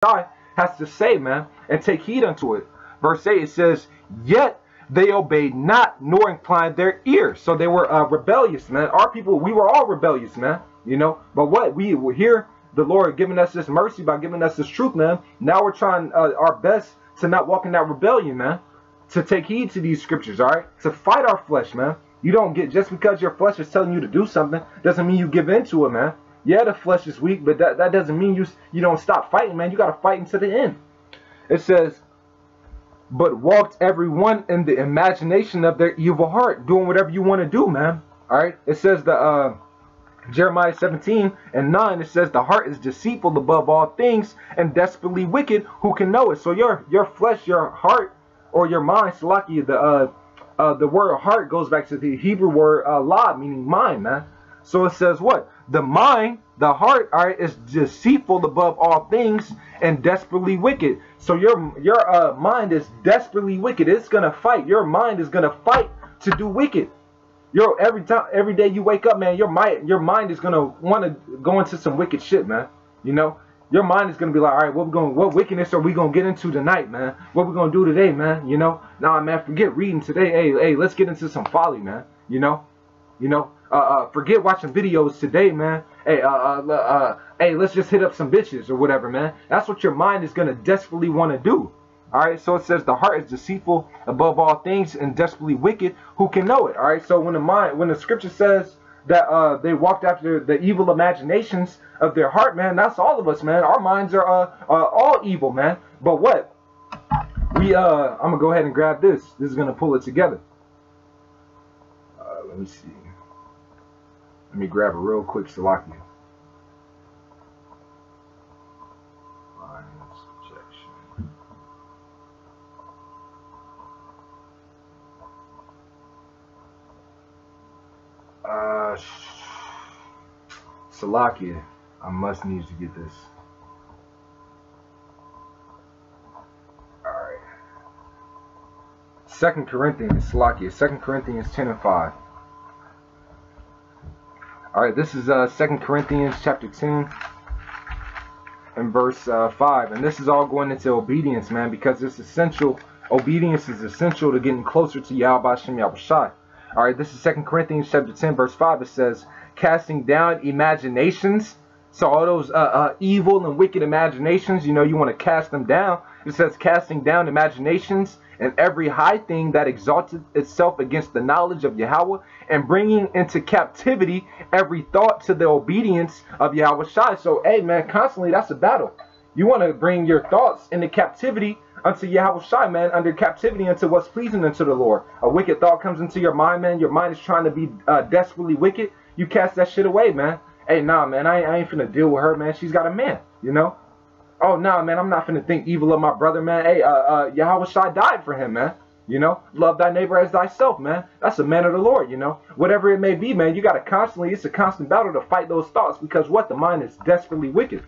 Yawahashi has to say, man, and take heed unto it. Verse 8, it says, yet they obeyed not, nor inclined their ears. So they were rebellious, man. Our people, we were all rebellious, man. You know, but what? We were here, the Lord giving us this mercy by giving us this truth, man. Now we're trying our best to not walk in that rebellion, man. To take heed to these scriptures, all right? To fight our flesh, man. You don't get, just because your flesh is telling you to do something, doesn't mean you give in to it, man. Yeah, the flesh is weak, but that doesn't mean you don't stop fighting, man. You got to fight until the end. It says, but walked everyone in the imagination of their evil heart, doing whatever you want to do, man. All right? It says the Jeremiah 17:9, it says the heart is deceitful above all things and desperately wicked. Who can know it? So your flesh, your heart, or your mind, Salaki, the word heart goes back to the Hebrew word la, meaning mind, man. So it says what? The mind, the heart, all right, is deceitful above all things and desperately wicked. So your mind is desperately wicked. It's gonna fight. Your mind is gonna fight to do wicked. Every day you wake up, man, your mind is gonna want to go into some wicked shit, man. You know, your mind is gonna be like, all right, what wickedness are we gonna get into tonight, man? What we gonna do today, man? You know, nah, man, forget reading today. Hey, let's get into some folly, man. You know, forget watching videos today, man. Hey, let's just hit up some bitches or whatever, man. That's what your mind is gonna desperately want to do. All right, so it says the heart is deceitful above all things and desperately wicked. Who can know it? All right, so when the scripture says that they walked after the evil imaginations of their heart, man, that's all of us, man. Our minds are all evil, man. But what? I'm gonna go ahead and grab this. This is gonna pull it together. Let me see. Let me grab a real quick Salakia. Salakia, I must need to get this. Alright. 2 Corinthians, Salakia, 2 Corinthians 10:5. Alright, this is 2 Corinthians chapter 10 and verse 5. And this is all going into obedience, man, because it's essential. Obedience is essential to getting closer to Yawahashi. Alright, this is 2 Corinthians chapter 10 verse 5. It says, casting down imaginations. So all those evil and wicked imaginations, you know, you want to cast them down. It says casting down imaginations and every high thing that exalted itself against the knowledge of Yahweh, and bringing into captivity every thought to the obedience of Yawahashi. So, hey, man, constantly that's a battle. You want to bring your thoughts into captivity unto Yawahashi, man, under captivity unto what's pleasing unto the Lord. A wicked thought comes into your mind, man. Your mind is trying to be desperately wicked. You cast that shit away, man. Hey, nah, man, I ain't finna deal with her, man. She's got a man, you know? Oh, nah, man, I'm not finna think evil of my brother, man. Hey, Yawahashi died for him, man. You know? Love thy neighbor as thyself, man. That's a man of the Lord, you know? Whatever it may be, man, you gotta constantly, it's a constant battle to fight those thoughts, because what? The mind is desperately wicked,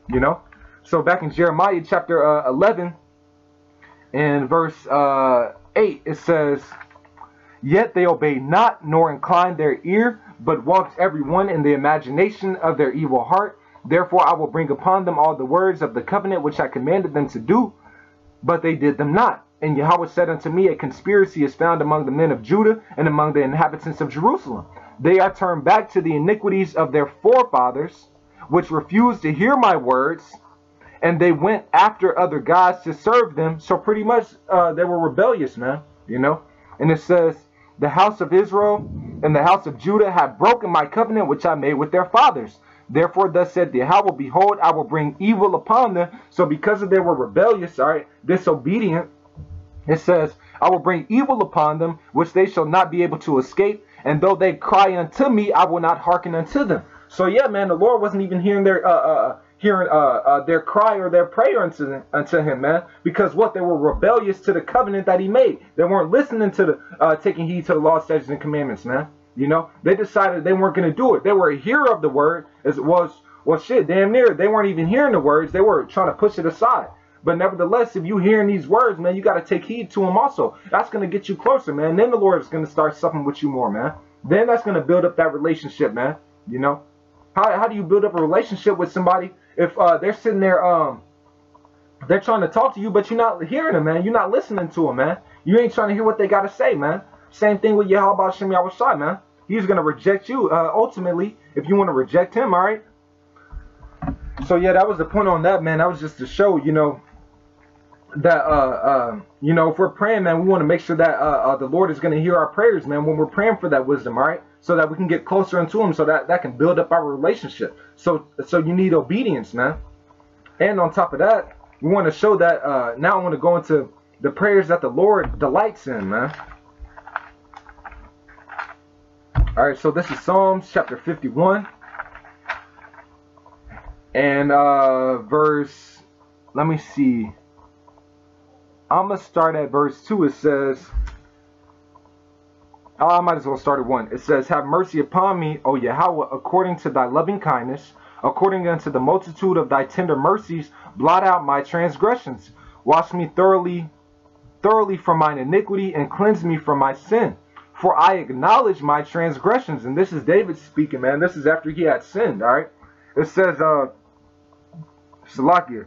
you know? So back in Jeremiah chapter 11 and verse 8, it says, yet they obeyed not, nor inclined their ear, but walked every one in the imagination of their evil heart. Therefore I will bring upon them all the words of the covenant which I commanded them to do, but they did them not. And Yahweh said unto me, a conspiracy is found among the men of Judah and among the inhabitants of Jerusalem. They are turned back to the iniquities of their forefathers, which refused to hear my words, and they went after other gods to serve them. So pretty much they were rebellious, man, you know. And it says, the house of Israel and the house of Judah have broken my covenant which I made with their fathers. Therefore thus said Yahweh, behold, I will bring evil upon them. So because of they were rebellious, all right, disobedient, it says, I will bring evil upon them, which they shall not be able to escape. And though they cry unto me, I will not hearken unto them. So yeah, man, the Lord wasn't even hearing their cry or their prayer unto him, man. Because what? They were rebellious to the covenant that he made. They weren't listening to the taking heed to the law, statutes, and commandments, man. You know, they decided they weren't going to do it. They were a hearer of the word, as it was, well, shit, damn near. They weren't even hearing the words. They were trying to push it aside. But nevertheless, if you hearing these words, man, you got to take heed to them also. That's going to get you closer, man. Then the Lord is going to start supping with you more, man. Then that's going to build up that relationship, man. You know, how do you build up a relationship with somebody if they're sitting there They're trying to talk to you, but you're not hearing them, man. You're not listening to them, man. You ain't trying to hear what they got to say, man. Same thing with Yawahashi, Yawahashi, man. He's going to reject you, ultimately, if you want to reject him, all right? So, yeah, that was the point on that, man. That was just to show, you know, that, you know, if we're praying, man, we want to make sure that the Lord is going to hear our prayers, man, when we're praying for that wisdom, all right? So that we can get closer into him, so that can build up our relationship. So you need obedience, man. And on top of that, we want to show that, now I want to go into the prayers that the Lord delights in, man. All right, so this is Psalms chapter 51. And verse, let me see. I'm going to start at verse 2. It says, I might as well start at 1. It says, have mercy upon me, O Yahweh, according to thy loving kindness, according unto the multitude of thy tender mercies, blot out my transgressions. Wash me thoroughly from mine iniquity, and cleanse me from my sin. For I acknowledge my transgressions. And this is David speaking, man. This is after he had sinned, all right? It says, Salakia.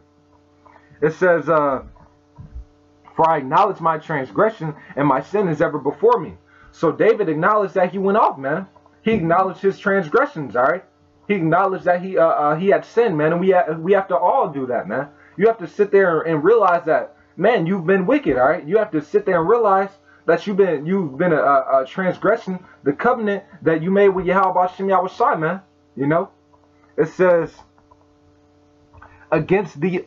It says, for I acknowledge my transgression, and my sin is ever before me. So David acknowledged that he went off, man. He acknowledged his transgressions, all right? He acknowledged that he had sinned, man, and we have to all do that, man. You have to sit there and realize that, man, you've been wicked, all right? You have to sit there and realize that you've been a transgression, the covenant that you made with Yawahashi, Yawahashi, man. You know, it says, against thee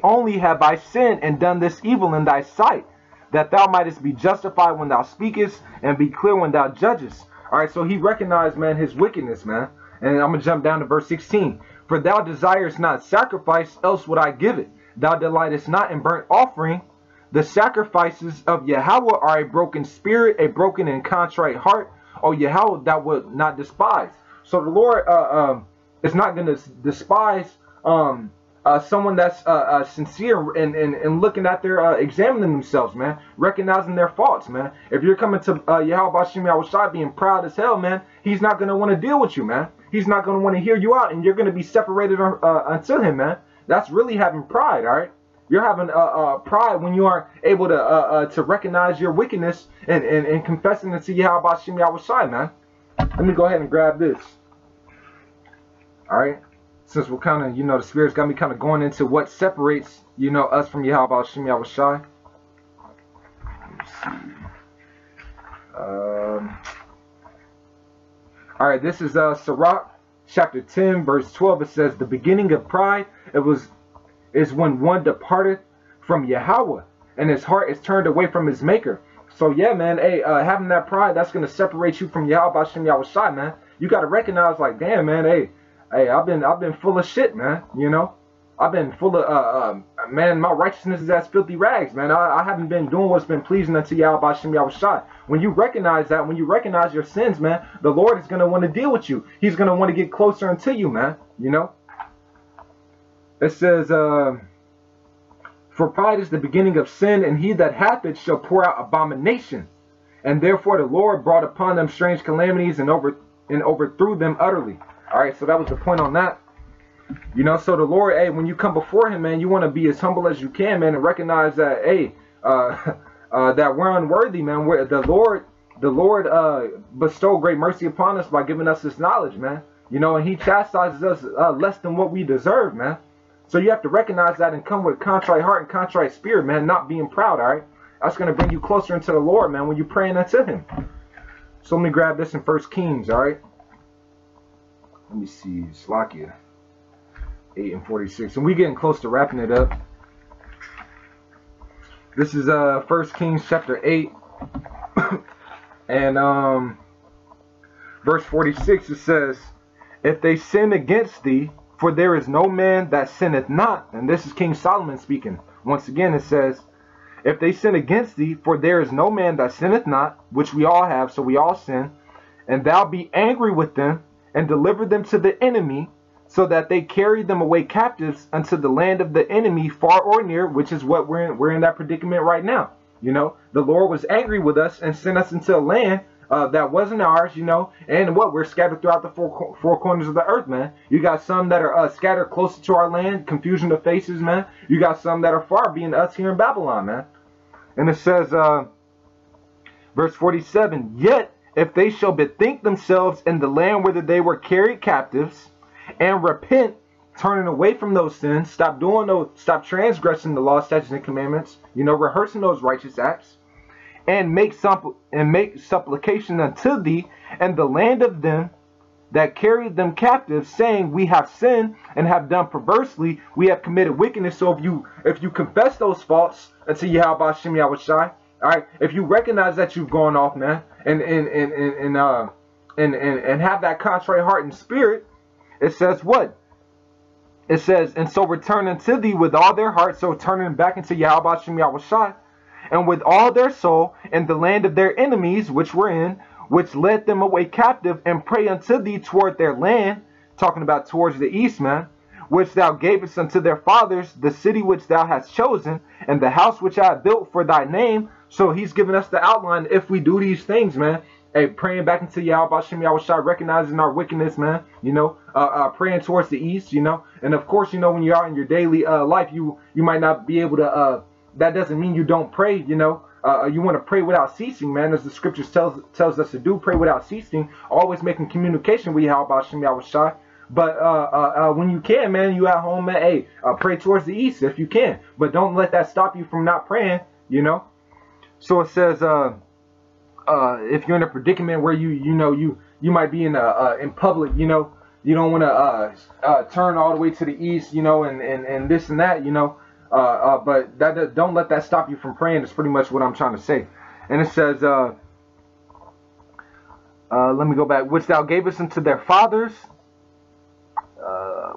only have I sinned and done this evil in thy sight, that thou mightest be justified when thou speakest and be clear when thou judgest. All right, so he recognized, man, his wickedness, man. And I'm going to jump down to verse 16. For thou desirest not sacrifice, else would I give it. Thou delightest not in burnt offering. The sacrifices of Yahweh are a broken spirit, a broken and contrite heart. O Yahweh, thou wilt not despise. So the Lord is not going to despise someone that's sincere and looking at their examining themselves, man, recognizing their faults, man. If you're coming to Yawahashi, Yawahashi being proud as hell, man, he's not going to want to deal with you, man. He's not going to want to hear you out, and you're going to be separated until him, man. That's really having pride, all right? You're having pride when you aren't able to recognize your wickedness and confessing it to Yawahashi, Yawahashi, man. Let me go ahead and grab this. All right? Since we're kind of, you know, the Spirit's got me kind of going into what separates, you know, us from Yawahashi, Yawahashi. Let's see. All right, this is Sirach, chapter 10, verse 12. It says, the beginning of pride is when one departeth from Yahweh, and his heart is turned away from his maker. So yeah, man, hey, having that pride, that's going to separate you from Yawahashi, Yawahashi, man. You got to recognize, like, damn, man, hey, I've been full of shit, man. You know, I've been full of man. My righteousness is as filthy rags, man. I haven't been doing what's been pleasing unto Yawahashi, Yawahashi. When you recognize that, when you recognize your sins, man, the Lord is gonna want to deal with you. He's gonna want to get closer unto you, man. You know. It says, for pride is the beginning of sin, and he that hath it shall pour out abomination. And therefore the Lord brought upon them strange calamities and overthrew them utterly. All right, so that was the point on that. You know, so the Lord, hey, when you come before him, man, you want to be as humble as you can, man, and recognize that, hey, that we're unworthy, man. The Lord bestowed great mercy upon us by giving us this knowledge, man. You know, and he chastises us less than what we deserve, man. So you have to recognize that and come with contrite heart and contrite spirit, man, not being proud, all right? That's going to bring you closer into the Lord, man, when you're praying unto him. So let me grab this in 1 Kings, all right? Let me see, Slakia, 8 and 46. And we getting close to wrapping it up. This is 1 Kings chapter 8. And verse 46, it says, if they sin against thee, for there is no man that sinneth not. And this is King Solomon speaking. Once again, it says, if they sin against thee, for there is no man that sinneth not, which we all have, so we all sin, and thou be angry with them, and deliver them to the enemy, so that they carry them away captives unto the land of the enemy, far or near, which is what we're in that predicament right now. You know, the Lord was angry with us and sent us into a land that wasn't ours, you know, and what, we're scattered throughout the four corners of the earth, man. You got some that are scattered closer to our land, confusion of faces, man. You got some that are far, being us here in Babylon, man. And it says, verse 47, yet if they shall bethink themselves in the land whither they were carried captives, and repent, turning away from those sins, stop transgressing the law, statutes, and commandments, you know, rehearsing those righteous acts, and make supplication unto thee and the land of them that carried them captive, saying, we have sinned and have done perversely, we have committed wickedness. So if you confess those faults unto Yawahashi, Yawahashi, all right, if you recognize that you've gone off, man, and have that contrite heart and spirit, it says what? It says, and so return unto thee with all their heart, so turning back into Yawahashi, Yawahashi, and with all their soul, in the land of their enemies, which were in, which led them away captive, and pray unto thee toward their land, talking about towards the east, man, which thou gavest unto their fathers, the city which thou hast chosen, and the house which I have built for thy name. So he's giving us the outline if we do these things, man. Hey, praying back into Yawahashi, Yawahashi, recognizing our wickedness, man, you know, praying towards the east, you know, and of course, you know, when you are in your daily life, you might not be able to, that doesn't mean you don't pray, you know, you want to pray without ceasing, man, as the scriptures tells us to do, pray without ceasing, always making communication with Yawahashi, Yawahashi. But when you can, man, you at home, man, hey, pray towards the east if you can, but don't let that stop you from not praying, you know. So it says, if you're in a predicament where you might be in public, you know, you don't want to turn all the way to the east, you know, and this and that, you know, but don't let that stop you from praying. Is pretty much what I'm trying to say. And it says, let me go back, which thou gavest unto their fathers.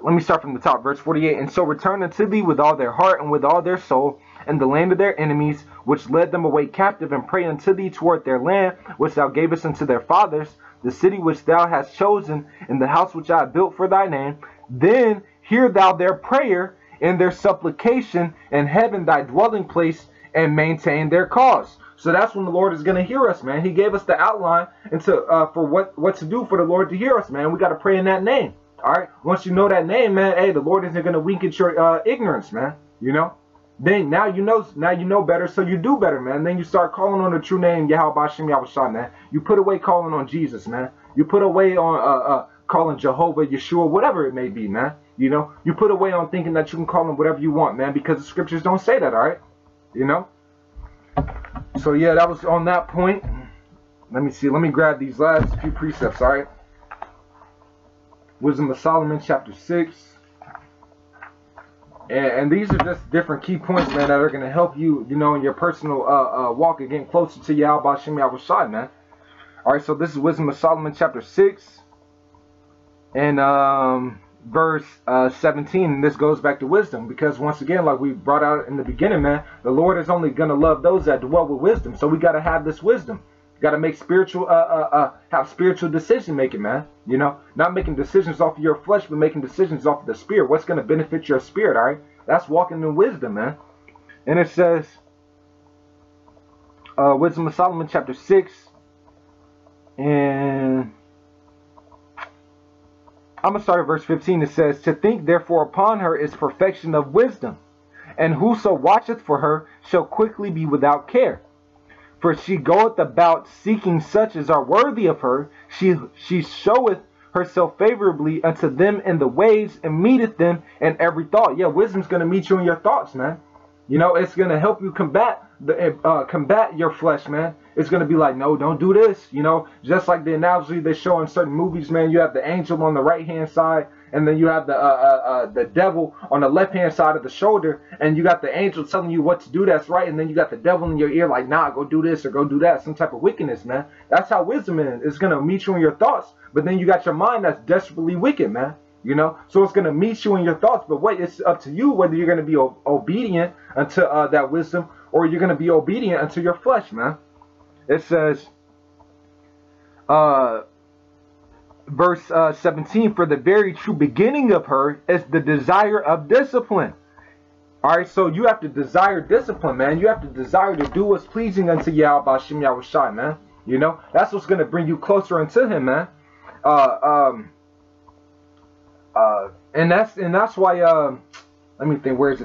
Let me start from the top, verse 48. And so return unto thee with all their heart and with all their soul, in the land of their enemies, which led them away captive, and pray unto thee toward their land, which thou gavest unto their fathers, the city which thou hast chosen, and the house which I have built for thy name. Then hear thou their prayer and their supplication, in heaven thy dwelling place, and maintain their cause. So that's when the Lord is going to hear us, man. He gave us the outline for what to do for the Lord to hear us, man. We got to pray in that name. All right. Once you know that name, man, hey, the Lord isn't going to wink at your ignorance, man. You know. Then now you know better, so you do better, man. Then you start calling on the true name, Yawahashi, Yawahashi, man. You put away calling on Jesus, man. You put away on calling Jehovah, Yeshua, whatever it may be, man. You know, you put away on thinking that you can call him whatever you want, man, because the scriptures don't say that, all right? You know. So yeah, that was on that point. Let me see. Let me grab these last few precepts, all right? Wisdom of Solomon, chapter 6. And these are just different key points, man, that are going to help you, you know, in your personal walk and getting closer to Yawahashi, Yawahashi, man. All right, so this is Wisdom of Solomon, chapter 6, and verse 17. And this goes back to wisdom, because once again, like we brought out in the beginning, man, the Lord is only going to love those that dwell with wisdom. So we got to have this wisdom. Got to make have spiritual decision making, man. You know, not making decisions off of your flesh, but making decisions off of the spirit. What's going to benefit your spirit, all right? That's walking in wisdom, man. And it says, Wisdom of Solomon, chapter 6, and I'm going to start at verse 15. It says, to think therefore upon her is perfection of wisdom, and whoso watcheth for her shall quickly be without care. For she goeth about seeking such as are worthy of her. She showeth herself favorably unto them in the ways, and meeteth them in every thought. Yeah, wisdom's going to meet you in your thoughts, man. You know, it's going to help you combat your flesh, man. It's going to be like, no, don't do this. You know, just like the analogy they show in certain movies, man. You have the angel on the right-hand side, and then you have the devil on the left-hand side of the shoulder, and you got the angel telling you what to do that's right, and then you got the devil in your ear like, nah, go do this or go do that. Some type of wickedness, man. That's how wisdom is. It's going to meet you in your thoughts, but then you got your mind that's desperately wicked, man. You know, so it's going to meet you in your thoughts, but wait, it's up to you whether you're going to be obedient unto that wisdom, or you're going to be obedient unto your flesh, man. It says, verse 17, for the very true beginning of her is the desire of discipline. All right, so you have to desire discipline, man. You have to desire to do what's pleasing unto Yawahashi, Yawahashi, man. You know, that's what's going to bring you closer into him, man. And that's why let me think, where is it